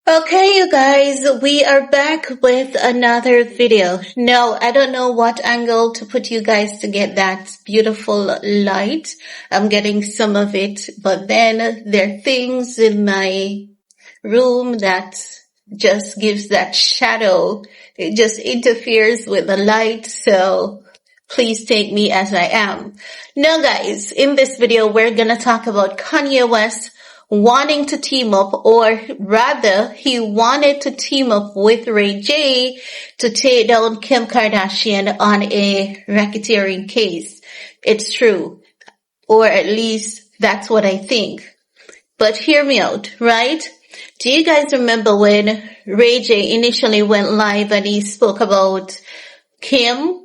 Okay, you guys, we are back with another video. No, I don't know what angle to put you guys to get that beautiful light. I'm getting some of it, but then there are things in my room that just gives that shadow. It just interferes with the light, so please take me as I am. Now guys, in this video, we're gonna talk about Kanye West wanting to team up, or rather, he wanted to team up with Ray J to take down Kim Kardashian on a racketeering case. It's true. Or at least that's what I think. But hear me out, right? Do you guys remember when Ray J initially went live and he spoke about Kim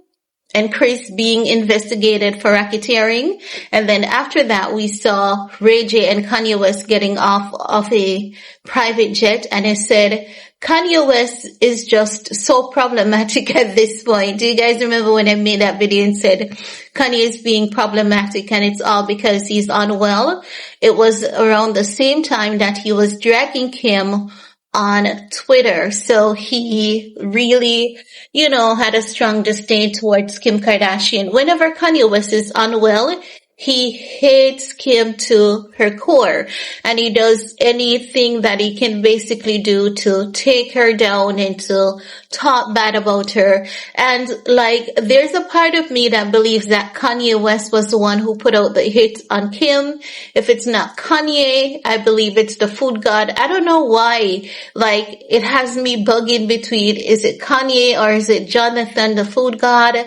and Kris being investigated for racketeering? And then after that, we saw RayJ and Kanye West getting off of a private jet, and it said, Kanye West is just so problematic at this point. Do you guys remember when I made that video and said Kanye is being problematic and it's all because he's unwell? It was around the same time that he was dragging Kim on Twitter. So he really, had a strong disdain towards Kim Kardashian. Whenever Kanye West is unwell, he hates Kim to her core, and he does anything that he can basically do to take her down and to talk bad about her. And there's a part of me that believes that Kanye West was the one who put out the hit on Kim. If it's not Kanye, I believe it's the food god. I don't know why. It has me bugging between, is it Kanye or is it Jonathan, the food god?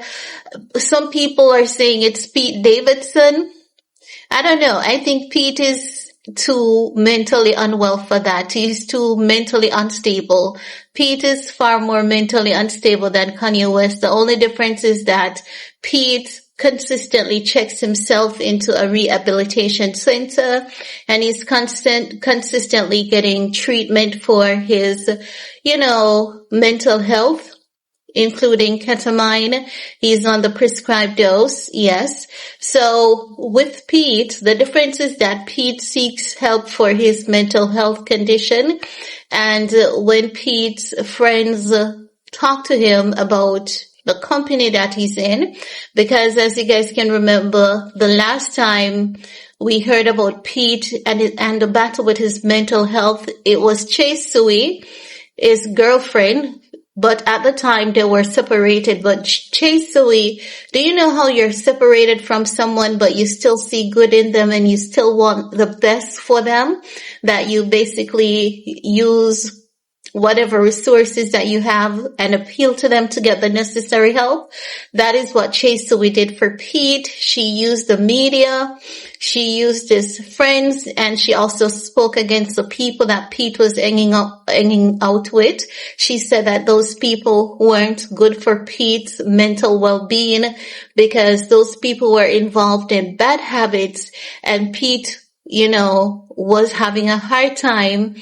Some people are saying it's Pete Davidson. I don't know. I think Pete is too mentally unwell for that. He's too mentally unstable. Pete is far more mentally unstable than Kanye West. The only difference is that Pete consistently checks himself into a rehabilitation center, and he's consistently getting treatment for his, mental health, including ketamine. He's on the prescribed dose, yes. So with Pete, the difference is that Pete seeks help for his mental health condition. And when Pete's friends talk to him about the company that he's in, because as you guys can remember, the last time we heard about Pete and the battle with his mental health, it was Chase Sui, his girlfriend. But at the time they were separated. But Chase Sui, do you know how you're separated from someone but you still see good in them and you still want the best for them? That you basically use whatever resources that you have and appeal to them to get the necessary help. That is what Chase Sui did for Pete. She used the media, she used his friends, and she also spoke against the people that Pete was hanging out with. She said that those people weren't good for Pete's mental well-being because those people were involved in bad habits, and Pete, was having a hard time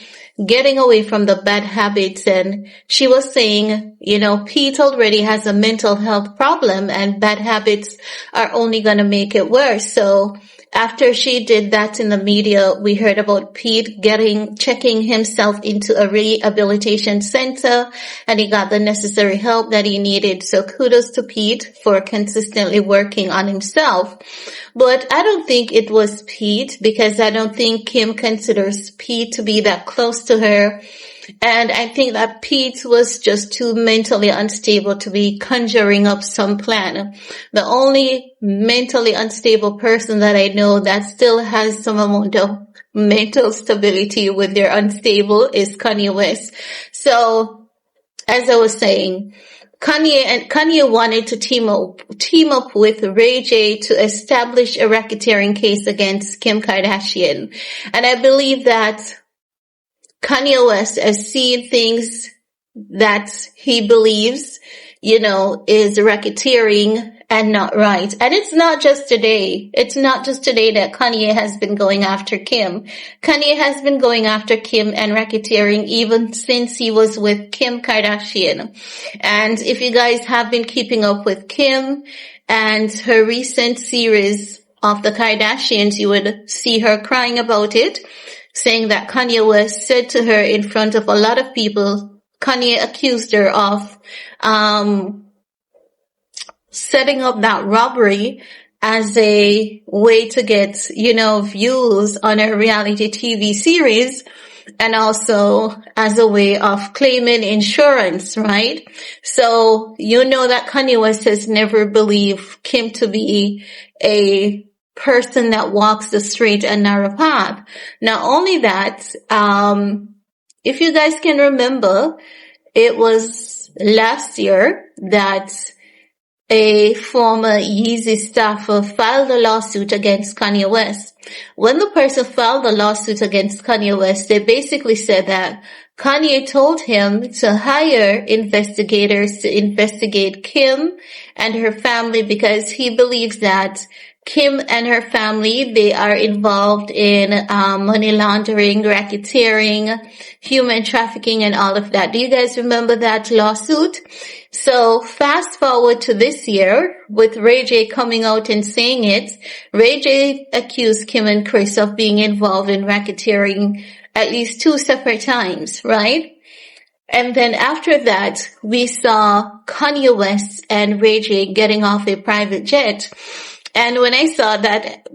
getting away from the bad habits. And she was saying, Pete already has a mental health problem and bad habits are only going to make it worse. So after she did that in the media, we heard about Pete checking himself into a rehabilitation center, and he got the necessary help that he needed. So kudos to Pete for consistently working on himself. But I don't think it was Pete, because I don't think Kim considers Pete to be that close to her. And I think that Pete was just too mentally unstable to be conjuring up some plan. The only mentally unstable person that I know that still has some amount of mental stability when they're unstable is Kanye West. So, as I was saying, Kanye wanted to team up with Ray J to establish a racketeering case against Kim Kardashian. And I believe that Kanye West has seen things that he believes, is racketeering and not right. And it's not just today. It's not just today that Kanye has been going after Kim. Kanye has been going after Kim and racketeering even since he was with Kim Kardashian. And if you guys have been keeping up with Kim and her recent series of the Kardashians, you would see her crying about it. saying that Kanye West said to her in front of a lot of people, Kanye accused her of setting up that robbery as a way to get, views on a reality TV series, and also as a way of claiming insurance, right? So you know that Kanye West has never believed Kim to be a person that walks the straight and narrow path. Not only that, if you guys can remember, it was last year that a former Yeezy staffer filed a lawsuit against Kanye West. When the person filed a lawsuit against Kanye West, they basically said that Kanye told him to hire investigators to investigate Kim and her family because he believes that Kim and her family, they are involved in money laundering, racketeering, human trafficking, and all of that. Do you guys remember that lawsuit? So fast forward to this year with Ray J coming out and saying it. Ray J accused Kim and Kris of being involved in racketeering at least 2 separate times, right? And then after that, we saw Kanye West and Ray J getting off a private jet. And when I saw that at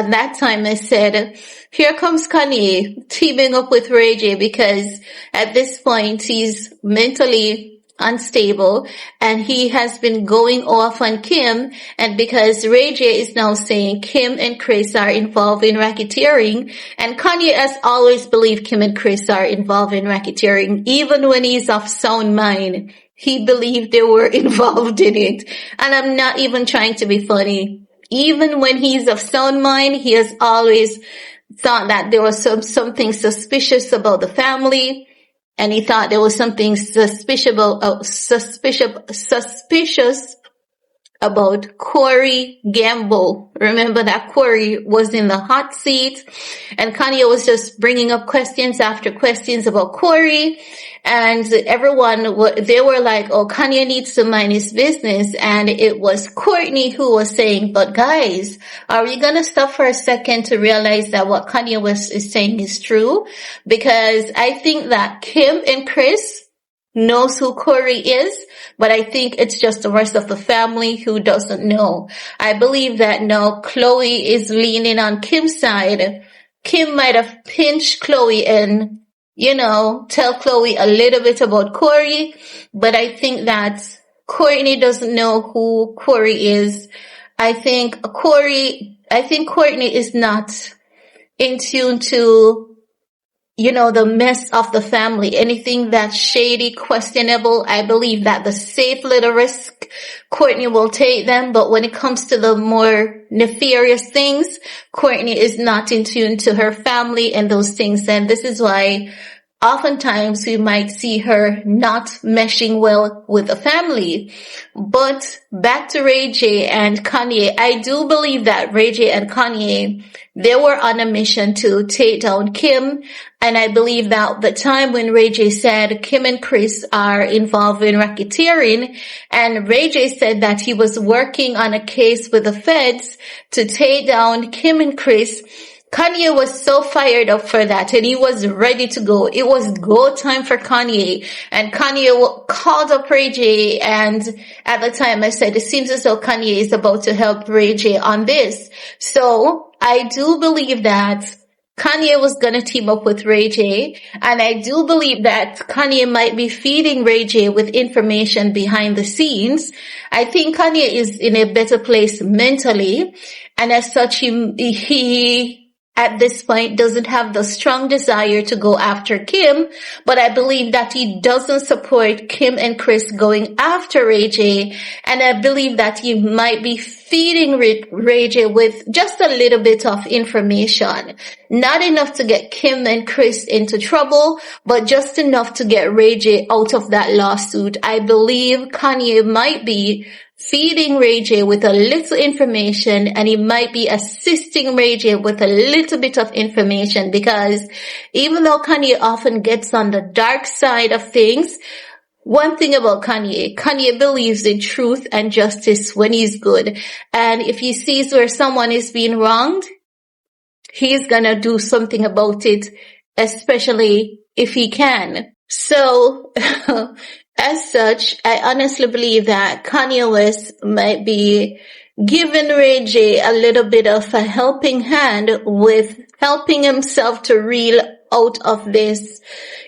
that time, I said, here comes Kanye teaming up with Ray J, because at this point he's mentally unstable and he has been going off on Kim, and because Ray J is now saying Kim and Kris are involved in racketeering, and Kanye has always believed Kim and Kris are involved in racketeering, even when he's of sound mind. He believed they were involved in it. And I'm not even trying to be funny. Even when he's of sound mind, he has always thought that there was something suspicious about the family. And he thought there was something suspicious about Corey Gamble. Remember that Corey was in the hot seat and Kanye was just bringing up questions after questions about Corey, and everyone, they were like, oh, Kanye needs to mind his business. And it was Courtney who was saying, but guys, are we going to stop for a second to realize that what Kanye West is saying is true? Because I think that Kim and Kris knows who Corey is, but I think it's just the rest of the family who doesn't know. I believe that now Chloe is leaning on Kim's side. Kim might have pinched Chloe and, tell Chloe a little bit about Corey, but I think that Courtney doesn't know who Corey is. I think Courtney is not in tune to the mess of the family. Anything that's shady, questionable, I believe that the safe little risk, Courtney will take them. But when it comes to the more nefarious things, Courtney is not in tune to her family and those things. And this is why oftentimes we might see her not meshing well with the family. But back to Ray J and Kanye, I do believe that Ray J and Kanye, they were on a mission to take down Kim. And I believe that the time when Ray J said Kim and Kris are involved in racketeering, and Ray J said that he was working on a case with the feds to take down Kim and Kris, Kanye was so fired up for that and he was ready to go. It was go time for Kanye, and Kanye called up Ray J, and at the time I said, it seems as though Kanye is about to help Ray J on this. So I do believe that Kanye was going to team up with Ray J, and I do believe that Kanye might be feeding Ray J with information behind the scenes. I think Kanye is in a better place mentally, and as such he at this point doesn't have the strong desire to go after Kim, but I believe that he doesn't support Kim and Kris going after Ray J, and I believe that he might be feeding Ray J with just a little bit of information. Not enough to get Kim and Kris into trouble, but just enough to get Ray J out of that lawsuit. I believe Kanye might be feeding Ray J with a little information, and he might be assisting Ray J with a little bit of information, because even though Kanye often gets on the dark side of things, one thing about Kanye believes in truth and justice when he's good. And if he sees where someone is being wronged, he's gonna do something about it, especially if he can. So, as such, I honestly believe that Kanye West might be giving Ray J a little bit of a helping hand with helping himself to reel out of this,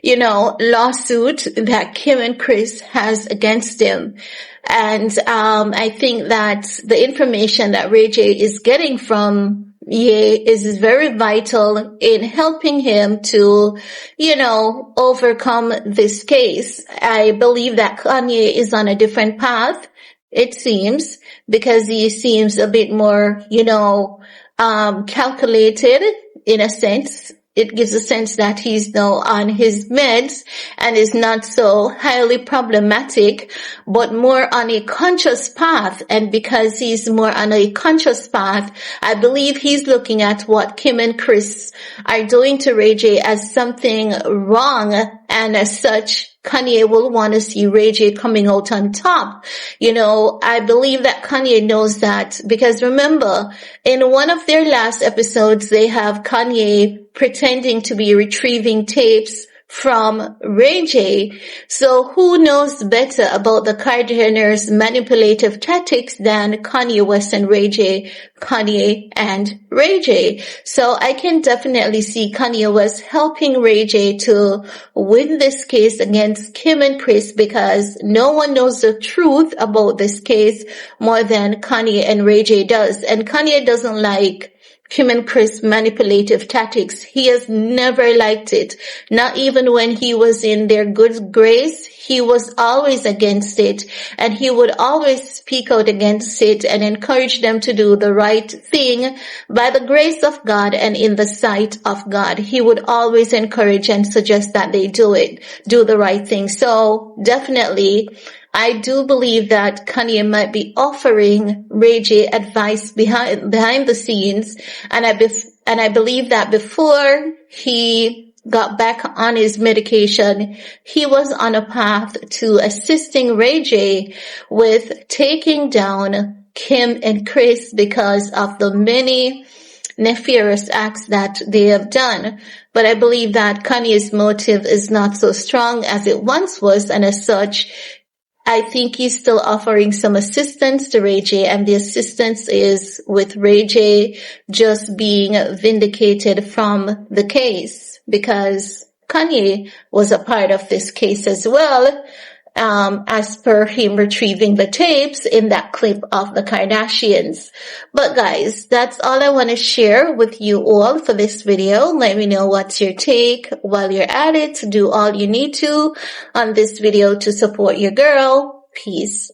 lawsuit that Kim and Kris has against him. And I think that the information that Ray J is getting from Ye is very vital in helping him to, overcome this case. I believe that Kanye is on a different path, it seems, because he seems a bit more, calculated in a sense. It gives a sense that he's now on his meds and is not so highly problematic, but more on a conscious path. And because he's more on a conscious path, I believe he's looking at what Kim and Kris are doing to Ray J as something wrong. And as such, Kanye will want to see Ray J coming out on top. I believe that Kanye knows that, because remember, in one of their last episodes, they have Kanye pretending to be retrieving tapes from Ray J. So who knows better about the Kardashians' manipulative tactics than Kanye West and Ray J, Kanye and Ray J. So I can definitely see Kanye West helping Ray J to win this case against Kim and Kris, because no one knows the truth about this case more than Kanye and Ray J does. And Kanye doesn't like Kim and Kris' manipulative tactics. He has never liked it. Not even when he was in their good grace, he was always against it. And he would always speak out against it and encourage them to do the right thing by the grace of God and in the sight of God. He would always encourage and suggest that they do the right thing. So definitely, I do believe that Kanye might be offering Ray J advice behind the scenes, and I believe that before he got back on his medication, he was on a path to assisting Ray J with taking down Kim and Kris because of the many nefarious acts that they have done. But I believe that Kanye's motive is not so strong as it once was, and as such, I think he's still offering some assistance to Ray J, and the assistance is with Ray J just being vindicated from the case, because Kanye was a part of this case as well, as per him retrieving the tapes in that clip of the Kardashians. But guys, that's all I want to share with you all for this video. Let me know what's your take. While you're at it, do all you need to on this video to support your girl. Peace.